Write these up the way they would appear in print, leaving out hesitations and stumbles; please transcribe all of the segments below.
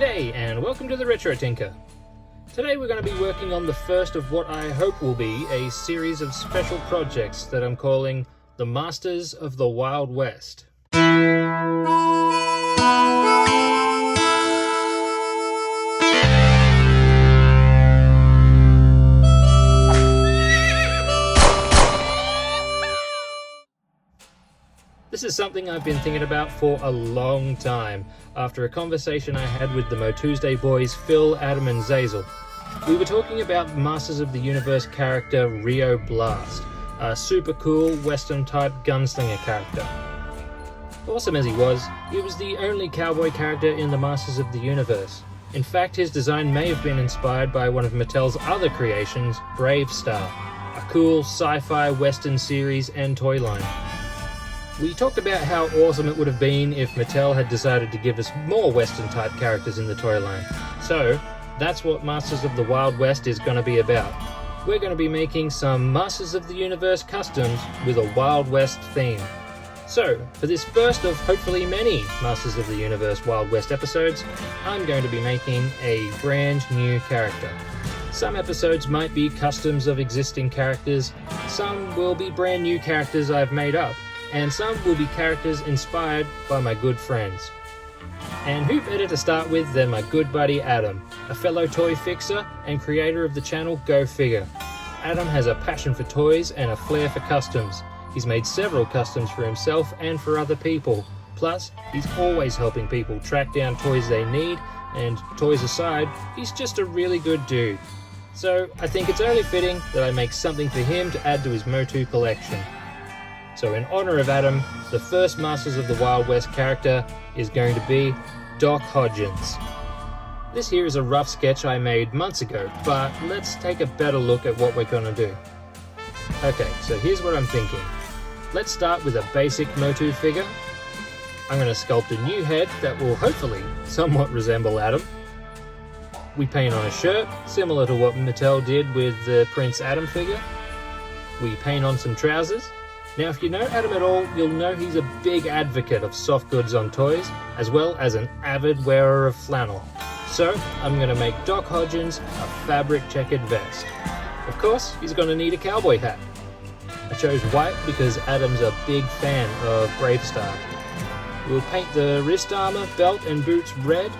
G'day and welcome to the RetroTinker. Today we're going to be working on the first of what I hope will be a series of special projects that I'm calling the Masters of the Wild West. This is something I've been thinking about for a long time, after a conversation I had with the Motu boys Phil, Adam and Zazel. We were talking about Masters of the Universe character Rio Blast, a super cool western type gunslinger character. Awesome as he was the only cowboy character in the Masters of the Universe. In fact, his design may have been inspired by one of Mattel's other creations, Brave Star, a cool sci-fi western series and toy line. We talked about how awesome it would have been if Mattel had decided to give us more Western type characters in the toy line. So, that's what Masters of the Wild West is going to be about. We're going to be making some Masters of the Universe customs with a Wild West theme. So, for this first of hopefully many Masters of the Universe Wild West episodes, I'm going to be making a brand new character. Some episodes might be customs of existing characters, some will be brand new characters I've made up, and some will be characters inspired by my good friends. And who better to start with than my good buddy Adam, a fellow toy fixer and creator of the channel GoFigure. Adam has a passion for toys and a flair for customs. He's made several customs for himself and for other people. Plus, he's always helping people track down toys they need, and toys aside, he's just a really good dude. So I think it's only fitting that I make something for him to add to his Motu collection. So in honor of Adam, the first Masters of the Wild West character is going to be Doc Hodgins. This here is a rough sketch I made months ago, but let's take a better look at what we're going to do. Okay, so here's what I'm thinking. Let's start with a basic Motu figure. I'm going to sculpt a new head that will hopefully somewhat resemble Adam. We paint on a shirt, similar to what Mattel did with the Prince Adam figure. We paint on some trousers. Now if you know Adam at all, you'll know he's a big advocate of soft goods on toys, as well as an avid wearer of flannel. So I'm going to make Doc Hodgins a fabric checkered vest. Of course, he's going to need a cowboy hat. I chose white because Adam's a big fan of Brave Star. We'll paint the wrist armor, belt and boots red.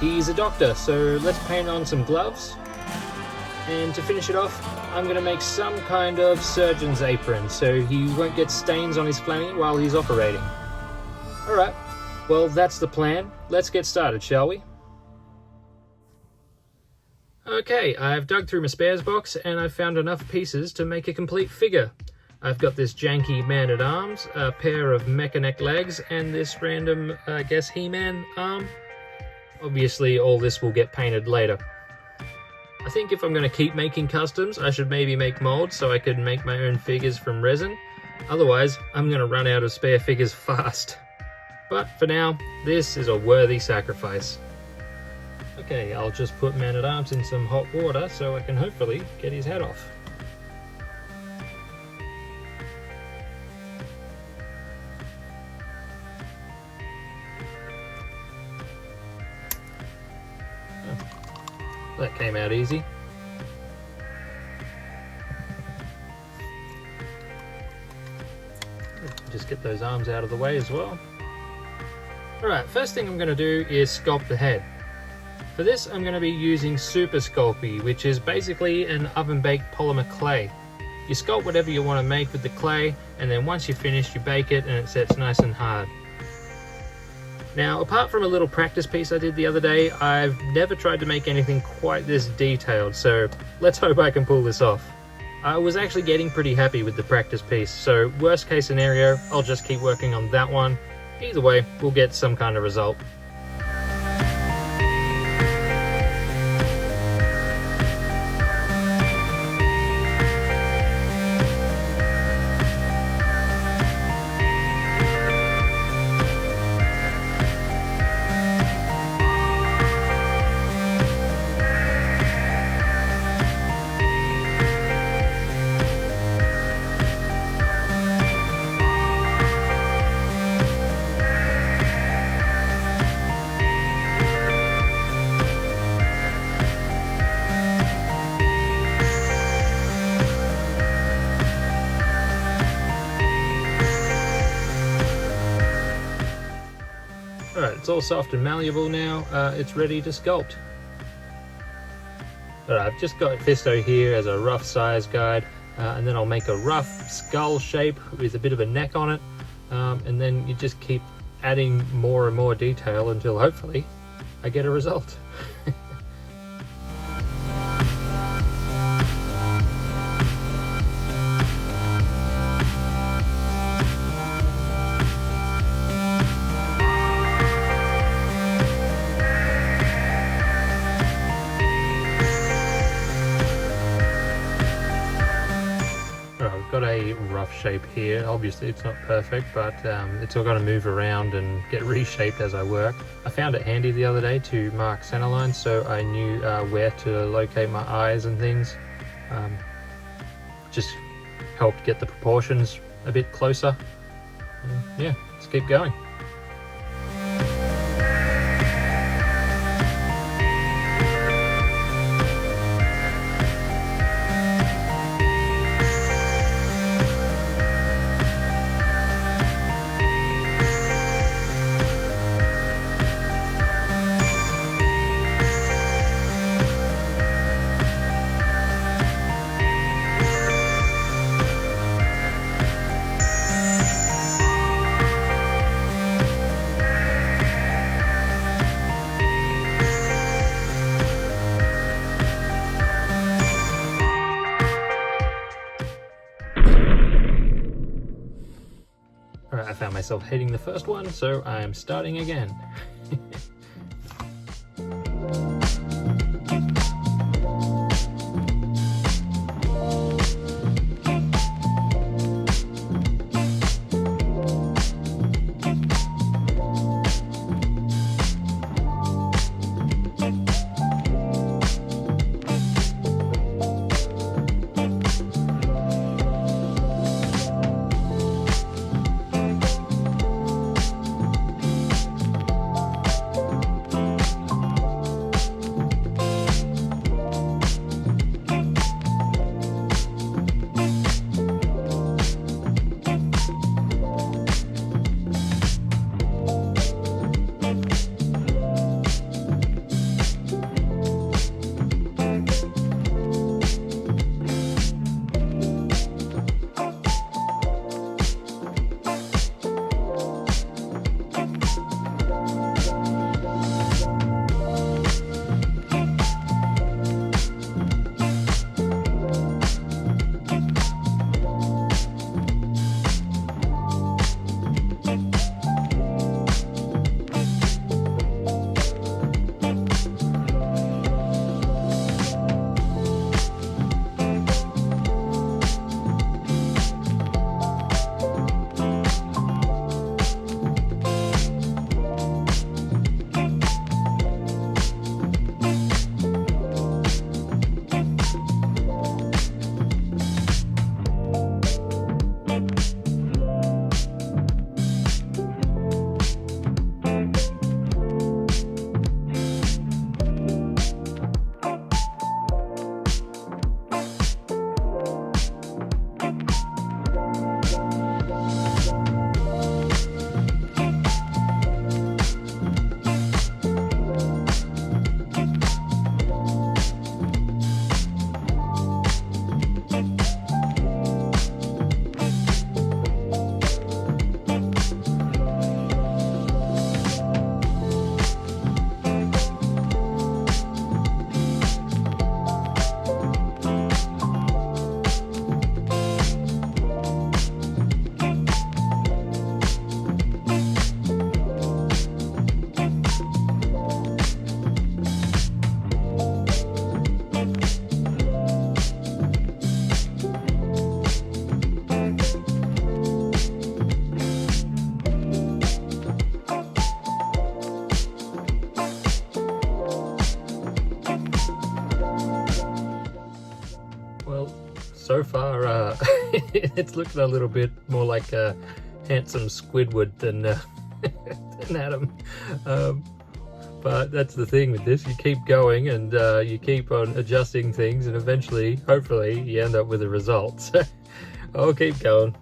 He's a doctor, so let's paint on some gloves. And to finish it off, I'm going to make some kind of surgeon's apron so he won't get stains on his flanny while he's operating. Alright, well that's the plan. Let's get started, shall we? Okay, I've dug through my spares box and I've found enough pieces to make a complete figure. I've got this janky man-at-arms, a pair of mecha-neck legs, and this random, I guess, He-Man arm. Obviously all this will get painted later. I think if I'm going to keep making customs, I should maybe make molds so I can make my own figures from resin. Otherwise, I'm going to run out of spare figures fast. But for now, this is a worthy sacrifice. Okay, I'll just put Man-at-Arms in some hot water so I can hopefully get his head off. That came out easy. Just get those arms out of the way as well. Alright, first thing I'm going to do is sculpt the head. For this I'm going to be using Super Sculpey, which is basically an oven-baked polymer clay. You sculpt whatever you want to make with the clay, and then once you're finished you bake it and it sets nice and hard. Now, apart from a little practice piece I did the other day, I've never tried to make anything quite this detailed, so let's hope I can pull this off. I was actually getting pretty happy with the practice piece, so worst case scenario, I'll just keep working on that one. Either way, we'll get some kind of result. Alright, it's all soft and malleable now. It's ready to sculpt. Alright, I've just got Fisto here as a rough size guide, and then I'll make a rough skull shape with a bit of a neck on it, and then you just keep adding more and more detail until hopefully I get a result. Got a rough shape here. Obviously it's not perfect, but it's all got to move around and get reshaped as I work. I found it handy the other day to mark center lines, so I knew where to locate my eyes and things. Just helped get the proportions a bit closer. Yeah, let's keep going. Alright, I found myself hating the first one, so I'm starting again. So far, it's looking a little bit more like a handsome Squidward than, than Adam. But that's the thing with this, you keep going and you keep on adjusting things, and eventually, hopefully, you end up with a result. So I'll keep going.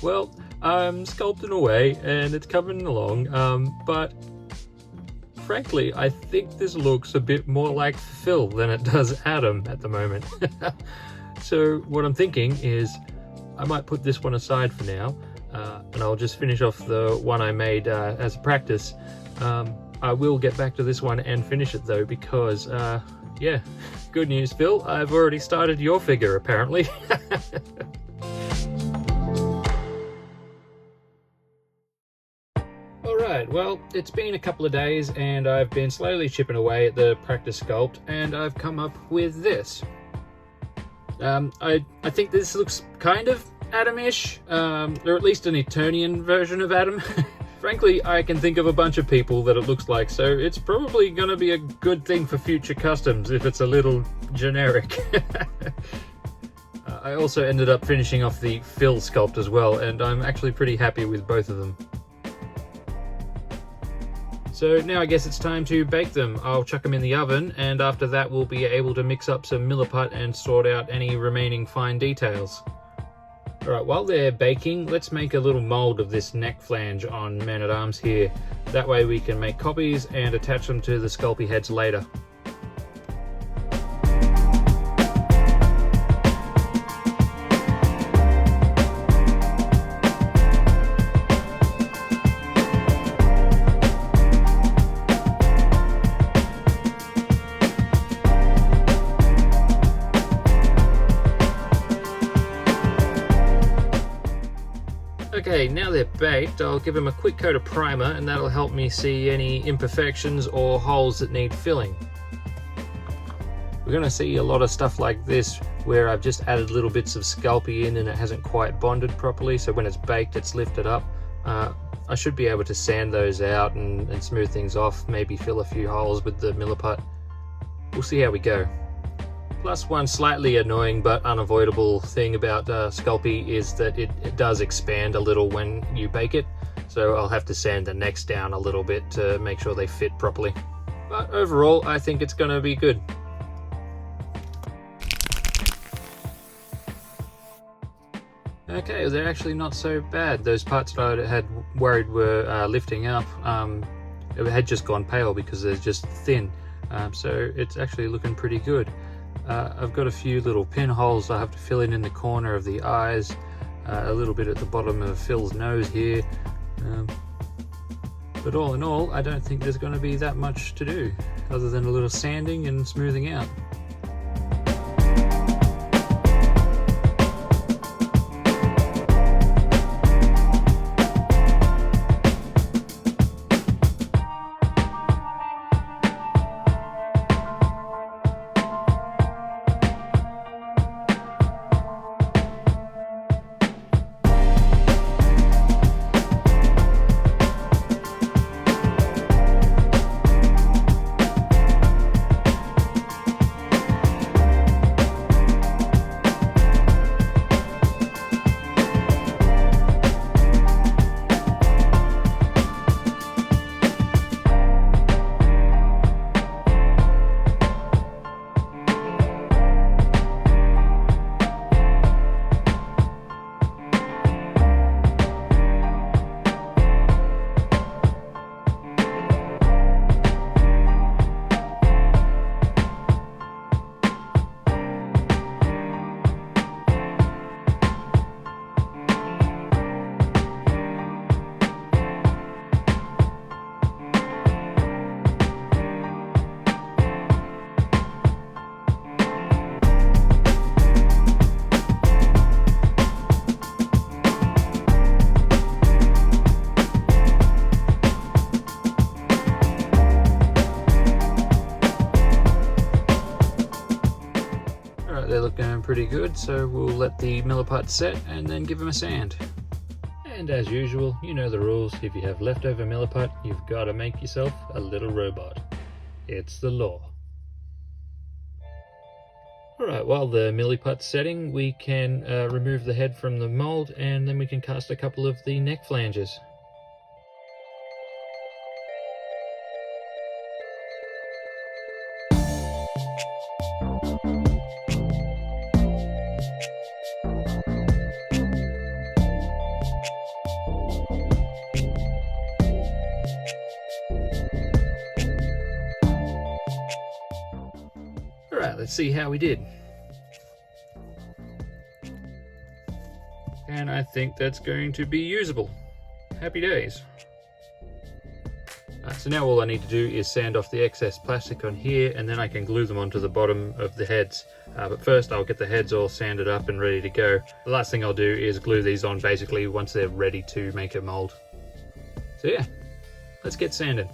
Well, I'm sculpting away and it's coming along, but frankly, I think this looks a bit more like Phil than it does Adam at the moment. So what I'm thinking is I might put this one aside for now, and I'll just finish off the one I made as a practice. I will get back to this one and finish it though, because yeah, good news, Phil, I've already started your figure apparently. Alright, well, it's been a couple of days and I've been slowly chipping away at the practice sculpt, and I've come up with this. I think this looks kind of Adam-ish, or at least an Eternian version of Adam. Frankly, I can think of a bunch of people that it looks like, so it's probably going to be a good thing for future customs if it's a little generic. I also ended up finishing off the Phil sculpt as well, and I'm actually pretty happy with both of them. So now I guess it's time to bake them. I'll chuck them in the oven, and after that we'll be able to mix up some milliput and sort out any remaining fine details. Alright, while they're baking, let's make a little mould of this neck flange on Man-at-Arms here. That way we can make copies and attach them to the Sculpey heads later. Okay, now they're baked, I'll give them a quick coat of primer, and that'll help me see any imperfections or holes that need filling. We're going to see a lot of stuff like this where I've just added little bits of Sculpey in and it hasn't quite bonded properly, so when it's baked it's lifted up. I should be able to sand those out and smooth things off, maybe fill a few holes with the milliput. We'll see how we go. Plus, one slightly annoying but unavoidable thing about Sculpey is that it does expand a little when you bake it, so I'll have to sand the necks down a little bit to make sure they fit properly. But overall, I think it's going to be good. Okay, they're actually not so bad. Those parts that I had worried were lifting up, it had just gone pale because they're just thin, so it's actually looking pretty good. I've got a few little pinholes I have to fill in the corner of the eyes, a little bit at the bottom of Phil's nose here, but all in all I don't think there's going to be that much to do other than a little sanding and smoothing out. They're looking pretty good, so we'll let the milliput set and then give them a sand. And as usual, you know the rules. If you have leftover milliput, you've got to make yourself a little robot. It's the law. Alright, while the milliput's setting, we can remove the head from the mold, and then we can cast a couple of the neck flanges. let's see how we did. And I think that's going to be usable. Happy days. So now all I need to do is sand off the excess plastic on here, and then I can glue them onto the bottom of the heads. But first I'll get the heads all sanded up and ready to go. The last thing I'll do is glue these on basically once they're ready to make a mold. So yeah, let's get sanding.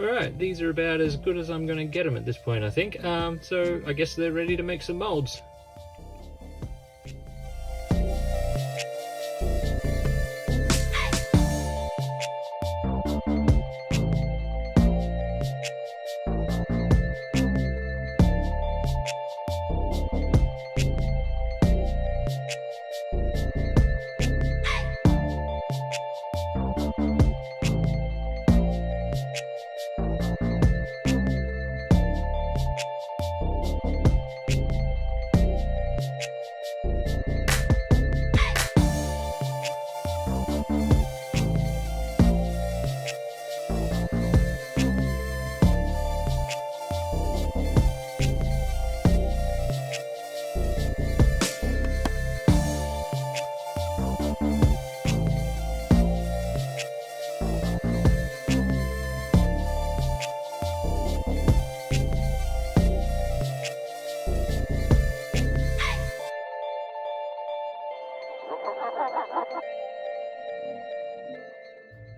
Alright, these are about as good as I'm going to get them at this point, I think. So I guess they're ready to make some molds.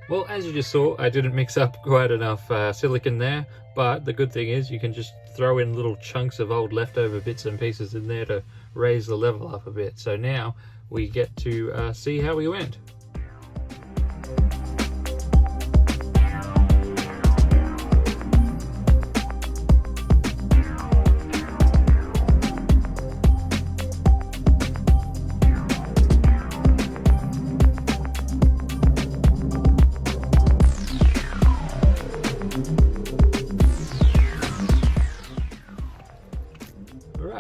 Well, as you just saw, I didn't mix up quite enough silicone there, but the good thing is you can just throw in little chunks of old leftover bits and pieces in there to raise the level up a bit. So now we get to see how we went.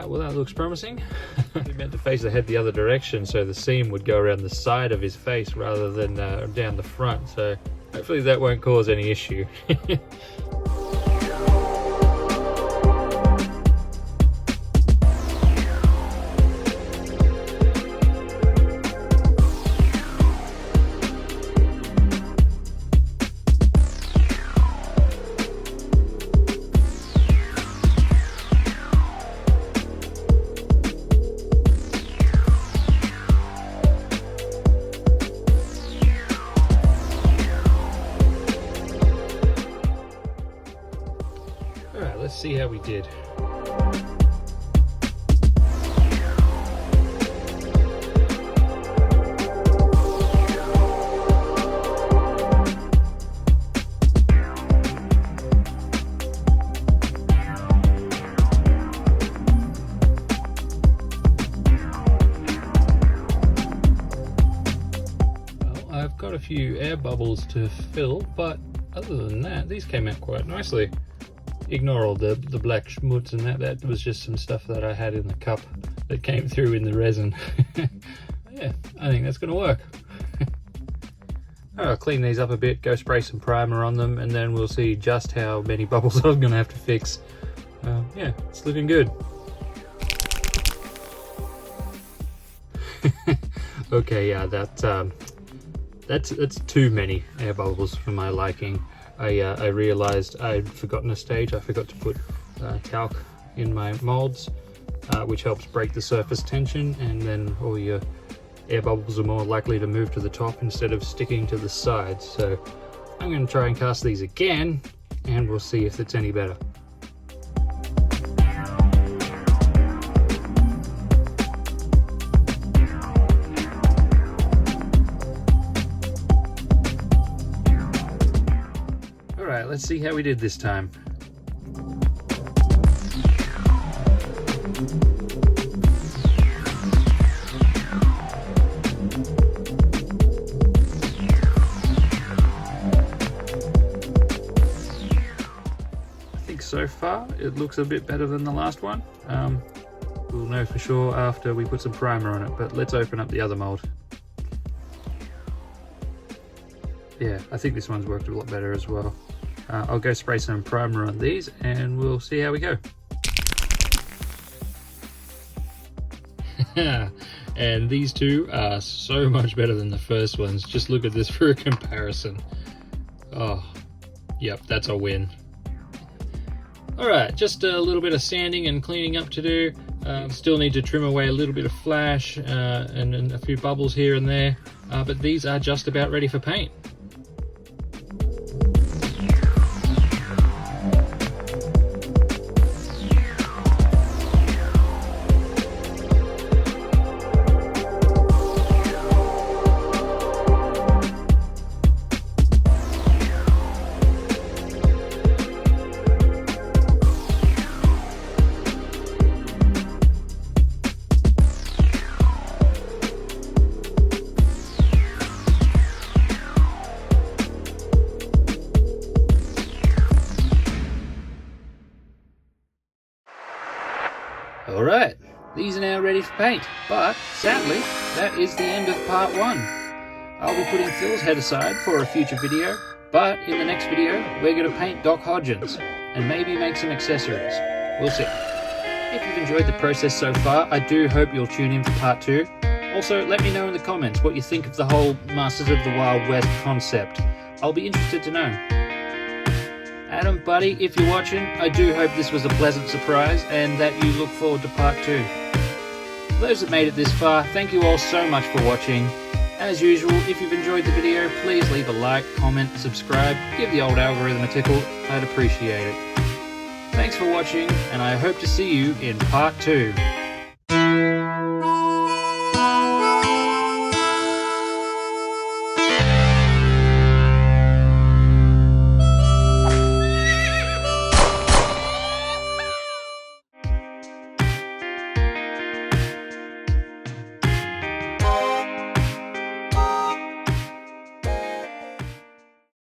Well, that looks promising. We meant to face the head the other direction so the seam would go around the side of his face rather than down the front, so hopefully that won't cause any issue. see how we did. I've got a few air bubbles to fill, but other than that, these came out quite nicely. Ignore all the black schmutz and that was just some stuff that I had in the cup that came through in the resin. Yeah, I think that's gonna work. I'll clean these up a bit, go spray some primer on them, and then we'll see just how many bubbles I'm gonna have to fix. Yeah, it's looking good. Okay, yeah, that's too many air bubbles for my liking. I realized I'd forgotten a stage. I forgot to put talc in my molds, which helps break the surface tension, and then all your air bubbles are more likely to move to the top instead of sticking to the sides. So I'm going to try and cast these again, and we'll see if it's any better. Alright, let's see how we did this time. So far it looks a bit better than the last one. We'll know for sure after we put some primer on it, but let's open up the other mold. Yeah, I think this one's worked a lot better as well. I'll go spray some primer on these and we'll see how we go. And these two are so much better than the first ones. Just look at this for a comparison. Oh, yep, that's a win. Alright, just a little bit of sanding and cleaning up to do. Still need to trim away a little bit of flash and a few bubbles here and there, but these are just about ready for paint. Alright, these are now ready for paint, but sadly, that is the end of part one. I'll be putting Phil's head aside for a future video, but in the next video, we're going to paint Doc Hodgins, and maybe make some accessories. We'll see. If you've enjoyed the process so far, I do hope you'll tune in for part two. Also, let me know in the comments what you think of the whole Masters of the Wild West concept. I'll be interested to know. Adam, buddy, if you're watching, I do hope this was a pleasant surprise and that you look forward to part two. For those that made it this far, thank you all so much for watching. As usual, if you've enjoyed the video, please leave a like, comment, subscribe, give the old algorithm a tickle. I'd appreciate it. Thanks for watching, and I hope to see you in part two.